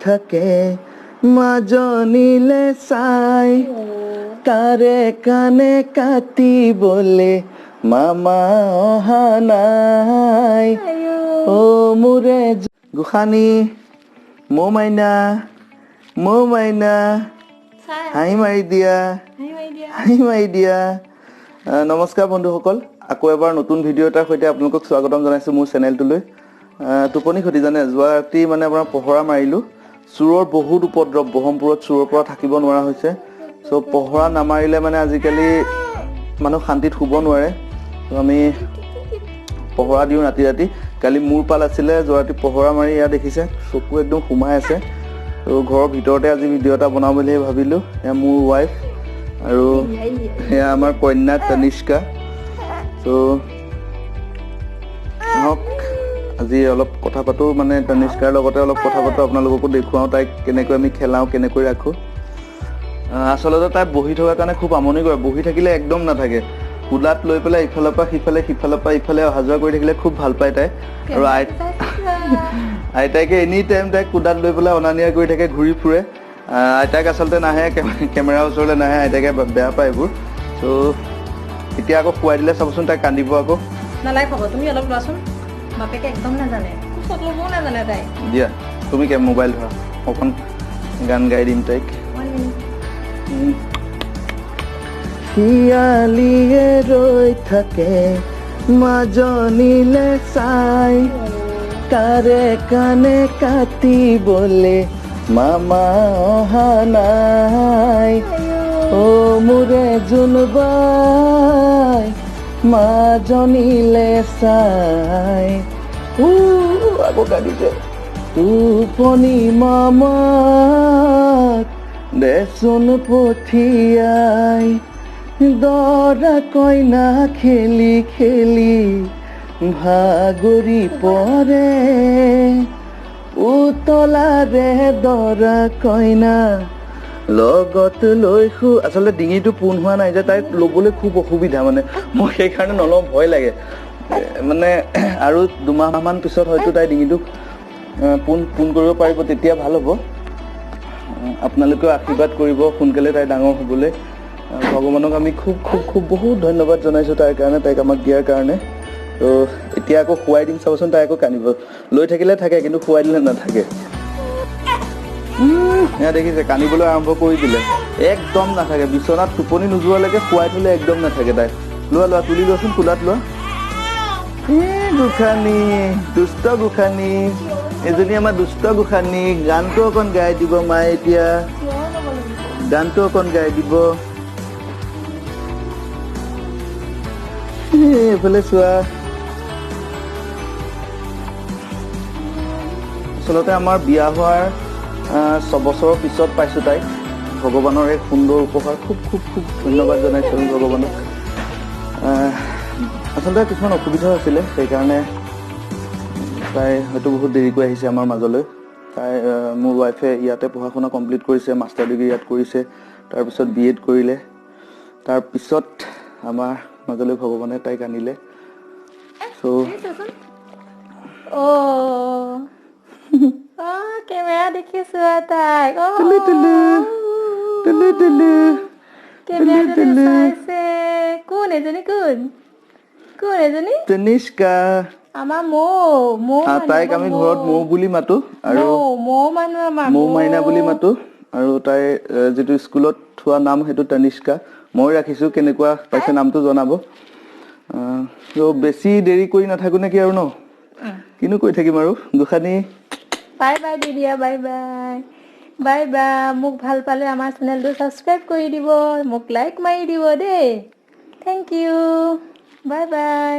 থাকে মাজনিলে চাই তাৰে কানে কাটিবলে মামা অহা নাই ও মোৰে গোসানী মৌ মাইনা হাঁহি মাৰি দিয়া নমস্কাৰ বন্ধুসকল আকৌ এবাৰ নতুন ভিডিঅ' এটাৰ সৈতে আপোনালোকক স্বাগতম জনাইছো মোৰ চেনেলটোলৈ টোপনি খতি জানে যোৱা ৰাতি মানে আপোনাৰ পহৰা মাৰিলো চুৰৰ বহুত উপদ্ৰৱ ব্ৰহ্মপুৰত চুৰৰ পৰা থাকিব নোৱাৰা হৈছে সো পহৰা নামাৰিলে মানে আজিকালি মানুহ শান্তিত শুব নোৱাৰে তো আমি পহৰা দিও ৰাতি ৰাতি কালি মূৰ পাল আছিলে যোৱা ৰাতি পহৰা মাৰি ইয়া দেখিছে চকু একদম সোমাই আছে তো ঘৰৰ ভিতৰতে আজি ভিডিঅ' এটা বনাম বুলি ভাবিলো এয়া মোৰ ওয়াইফ আৰু এয়া আমাৰ কন্যা তনিষ্কা তো হক আজি অলপ কথা পাতো মানে তনিষ্কাৰ লগতে অলপ কথা পাতো আপোনালোককো দেখুৱাও তাই কেনেকৈ আমি খেলাও কেনেকৈ ৰাখো আসলতে তাই বহি থকাৰ কাৰণে খুব আমনি কৰে বহি থাকিলে একদম নাথাকে কুলাত লৈ পেলাই ইফালৰ পৰা ইফালে অহা যোৱা কৰি থাকিলে খুব ভাল পায় তাই আৰু আইতাকে এনি টাইম তাই কুলাত লৈ পেলাই অনানিয়া কৰি থাকে ঘূৰি ফুৰে আইতাক আচলতে নাহে কেমেৰা ওচৰলৈ নাহে আইতাকে বেয়া পায় এইবোৰ তো এতিয়া আকৌ খুৱাই দিলে চাবচোন তাই কান্দিব আকৌ নালাগে হ'ব তুমি অলপ লোৱাচোন বাপেকে একদম নাজানে খুব ল'বও নাজানে তাই দিয়া তুমি কে মোবাইল ধৰা অকণ গান গাই দিম তাইক শিয়ালিয়ে ৰৈ থাকে মাজনিলে চাই তাৰে কানে কাটিবলে মামা অহা নাই ও মোৰে জোনবাই মাজনিলে চাই আকৌ কাটিছে টোপনি মামাক দেচোন পঠিয়াই দৰা কইনা খেলি খেলি ভাগৰি পৰে উতলাৰে দৰা কইনা লগত লৈ আচলতে ডিঙিটো পোন হোৱা নাই যে তাই ল'বলৈ খুব অসুবিধা মানে মই সেইকাৰণে নলওঁ ভয় লাগে মানে আৰু দুমাহমান পিছত হয়তো তাই ডিঙিটো পোন কৰিব পাৰিব তেতিয়া ভাল হ'ব আপোনালোকেও আশীৰ্বাদ কৰিব সোনকালে তাই ডাঙৰ হ'বলৈ ভগৱানক আমি খুব বহুত ধন্যবাদ জনাইছো তাইৰ কাৰণে তাইক আমাক দিয়াৰ কাৰণে তো এতিয়া আকৌ খুৱাই দিম চাবচোন তাই আকৌ কান্দিব লৈ থাকিলে থাকে কিন্তু খুৱাই দিলে নাথাকে এয়া দেখিছে কান্দিবলৈ আৰম্ভ কৰি দিলে একদম নাথাকে বিচনাত টোপনি নোযোৱালৈকে খুৱাই থলে একদম নাথাকে তাই লোৱা তুলি লোৱাচোন কুলাত লোৱা গোসানী দুষ্ট গোসানী এজনী আমাৰ দুষ্ট গোসানী গানটো অকণ গাই দিব মায়ে এতিয়া গানটো অকণ গাই দিব এইফালে চোৱা আচলতে আমাৰ বিয়া হোৱাৰ 6 বছৰৰ পিছত পাইছো তাইক ভগৱানৰ এক সুন্দৰ উপহাৰ খুব ধন্যবাদ জনাইছো ভগৱানক আচলতে কিছুমান অসুবিধা আছিলে সেইকাৰণে তাই হয়তো বহুত দেৰিকৈ আহিছে আমাৰ মাজলৈ তাই মোৰ ৱাইফে ইয়াতে পঢ়া শুনা কমপ্লিট কৰিছে মাষ্টাৰ ডিগ্ৰী ইয়াত কৰিছে তাৰপিছত BEd কৰিলে তাৰপিছত আমাৰ মাজলৈ ভগৱানে তাইক আনিলে সো কেমেৰা দেখিছো তাইক কোন এজনী তনিষ্কা আমাৰ মৌ তাইক আমি ঘৰত মৌ বুলি মাতো আৰু মৌ মাইনা বুলি মাতো আৰু তাই যেটো স্কুলত থোৱা নাম হেতু তনিষ্কা মই ৰাখিছো কেনেকুৱা পাইছে নামটো জনাব তো বেছি দেৰি কৰি নাথাকো নেকি আৰু ন কিনো কৈ থাকিম আৰু গোসানী বাই বাই দিদিয়া বাই মোক ভাল পালে আমাৰ চেনেলটো সাবস্ক্ৰাইব কৰি দিব মোক লাইক মাৰি দিব দেই থ্যাংক ইউ বাই